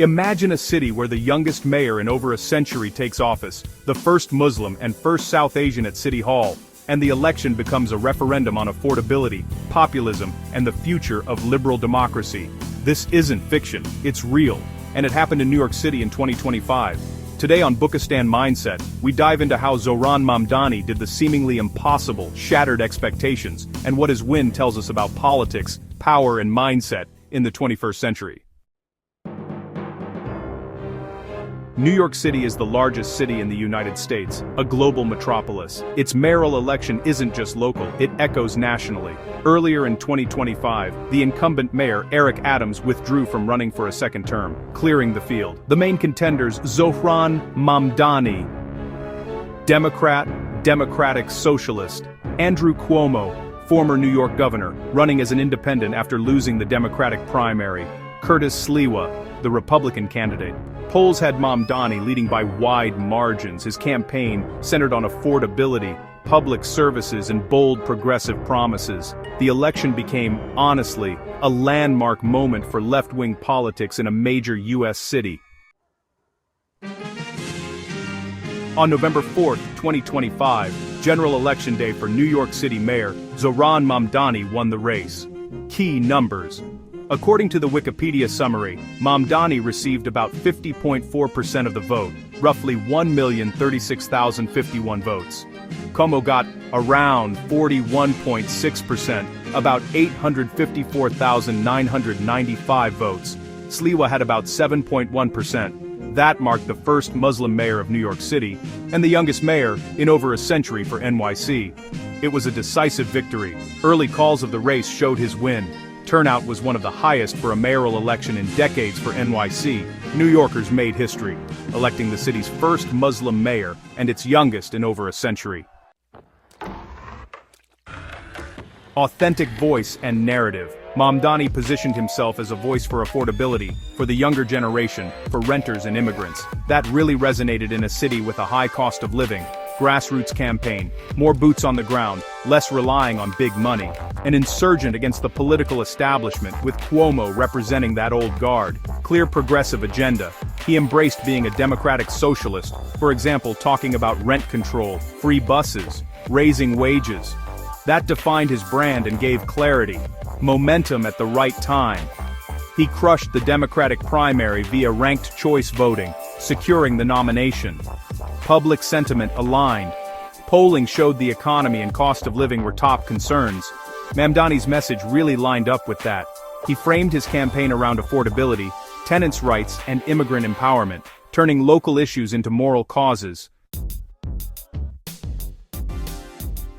Imagine a city where the youngest mayor in over a century takes office, the first Muslim and first South Asian at City Hall, and the election becomes a referendum on affordability, populism, and the future of liberal democracy. This isn't fiction, it's real, and it happened in New York City in 2025. Today on Bookistan Mindset, we dive into how Zohran Mamdani did the seemingly impossible, shattered expectations, and what his win tells us about politics, power and mindset in the 21st century. New York City is the largest city in the United States, a global metropolis. Its mayoral election isn't just local, it echoes nationally. Earlier in 2025, the incumbent mayor, Eric Adams, withdrew from running for a second term, clearing the field. The main contenders, Zohran Mamdani, Democrat, Democratic Socialist, Andrew Cuomo, former New York governor, running as an independent after losing the Democratic primary, Curtis Sliwa, the Republican candidate. Polls had Mamdani leading by wide margins. His campaign centered on affordability, public services, and bold progressive promises. The election became, honestly, a landmark moment for left-wing politics in a major U.S. city. On November 4, 2025, general election day for New York City Mayor, Zohran Mamdani won the race. Key numbers. According to the Wikipedia summary, Mamdani received about 50.4% of the vote, roughly 1,036,051 votes. Cuomo got around 41.6%, about 854,995 votes. Sliwa had about 7.1%. That marked the first Muslim mayor of New York City, and the youngest mayor in over a century for NYC. It was a decisive victory. Early calls of the race showed his win. Turnout was one of the highest for a mayoral election in decades for NYC. New Yorkers made history, electing the city's first Muslim mayor and its youngest in over a century. Authentic voice and narrative. Mamdani positioned himself as a voice for affordability, for the younger generation, for renters and immigrants. That really resonated in a city with a high cost of living. Grassroots campaign, more boots on the ground, less relying on big money. An insurgent against the political establishment, with Cuomo representing that old guard. Clear progressive agenda. He embraced being a democratic socialist, for example talking about rent control, free buses, raising wages. That defined his brand and gave clarity, momentum at the right time. He crushed the Democratic primary via ranked choice voting, securing the nomination. Public sentiment aligned. Polling showed the economy and cost of living were top concerns. Mamdani's message really lined up with that. He framed his campaign around affordability, tenants' rights, and immigrant empowerment, turning local issues into moral causes.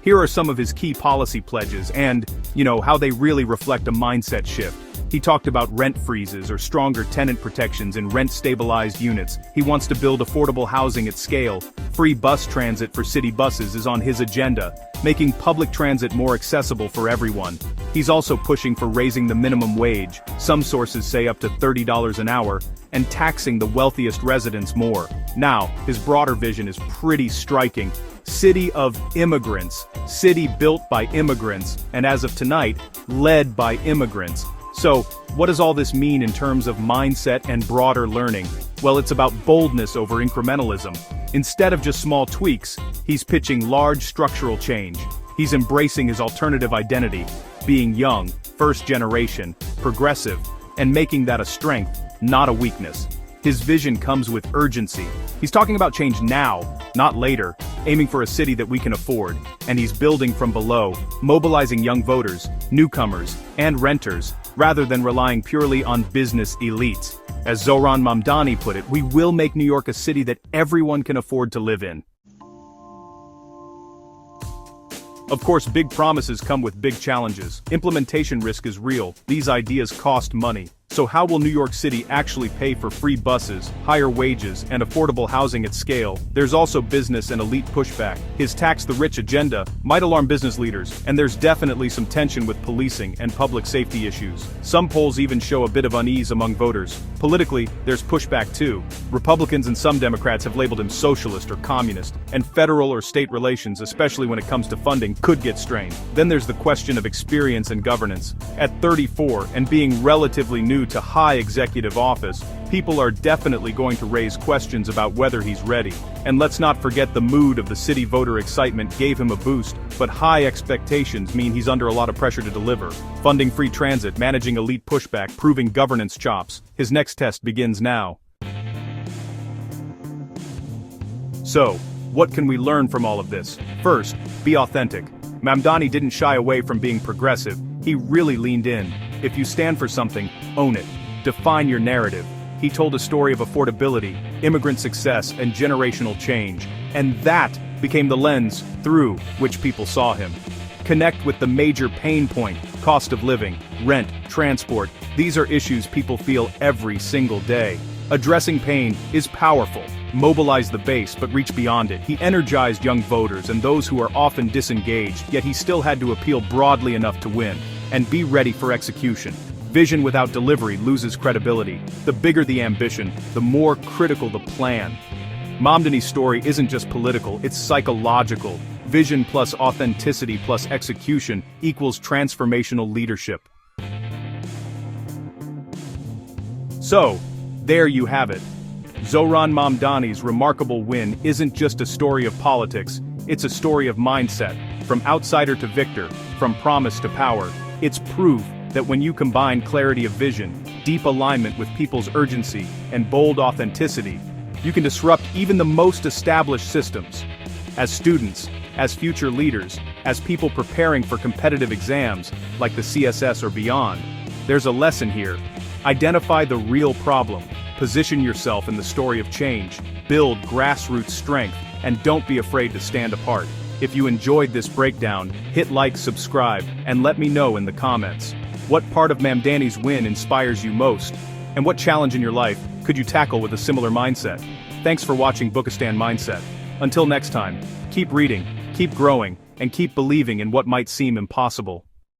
Here are some of his key policy pledges and, how they really reflect a mindset shift. He talked about rent freezes or stronger tenant protections in rent-stabilized units. He wants to build affordable housing at scale. Free bus transit for city buses is on his agenda, making public transit more accessible for everyone. He's also pushing for raising the minimum wage, some sources say up to $30 an hour, and taxing the wealthiest residents more. Now, his broader vision is pretty striking. City of immigrants, city built by immigrants, and as of tonight, led by immigrants. So, what does all this mean in terms of mindset and broader learning? Well, it's about boldness over incrementalism. Instead of just small tweaks, he's pitching large structural change. He's embracing his alternative identity, being young, first generation, progressive, and making that a strength, not a weakness. His vision comes with urgency. He's talking about change now, not later, aiming for a city that we can afford, and he's building from below, mobilizing young voters, newcomers, and renters, rather than relying purely on business elites. As Zohran Mamdani put it, we will make New York a city that everyone can afford to live in. Of course, big promises come with big challenges. Implementation risk is real. These ideas cost money. So how will New York City actually pay for free buses, higher wages, and affordable housing at scale? There's also business and elite pushback. His tax-the-rich agenda might alarm business leaders, and there's definitely some tension with policing and public safety issues. Some polls even show a bit of unease among voters. Politically, there's pushback too. Republicans and some Democrats have labeled him socialist or communist, and federal or state relations, especially when it comes to funding, could get strained. Then there's the question of experience and governance. At 34, and being relatively new new to high executive office, people are definitely going to raise questions about whether he's ready. And let's not forget the mood of the city voter excitement gave him a boost, but high expectations mean he's under a lot of pressure to deliver. Funding free transit, managing elite pushback, proving governance chops. His next test begins now. So, what can we learn from all of this? First, be authentic. Mamdani didn't shy away from being progressive, he really leaned in. If you stand for something, own it. Define your narrative. He told a story of affordability, immigrant success, and generational change. And that became the lens through which people saw him. Connect with the major pain point, cost of living, rent, transport. These are issues people feel every single day. Addressing pain is powerful. Mobilize the base but reach beyond it. He energized young voters and those who are often disengaged, yet he still had to appeal broadly enough to win. And be ready for execution. Vision without delivery loses credibility. The bigger the ambition, the more critical the plan. Mamdani's story isn't just political, it's psychological. Vision plus authenticity plus execution equals transformational leadership. So, there you have it. Zohran Mamdani's remarkable win isn't just a story of politics, it's a story of mindset. From outsider to victor, from promise to power. It's proof that when you combine clarity of vision, deep alignment with people's urgency, and bold authenticity, you can disrupt even the most established systems. As students, as future leaders, as people preparing for competitive exams, like the CSS or beyond, there's a lesson here. Identify the real problem. Position yourself in the story of change, build grassroots strength, and don't be afraid to stand apart. If you enjoyed this breakdown, hit like, subscribe, and let me know in the comments. What part of Mamdani's win inspires you most? And what challenge in your life could you tackle with a similar mindset? Thanks for watching Bookistan Mindset. Until next time, keep reading, keep growing, and keep believing in what might seem impossible.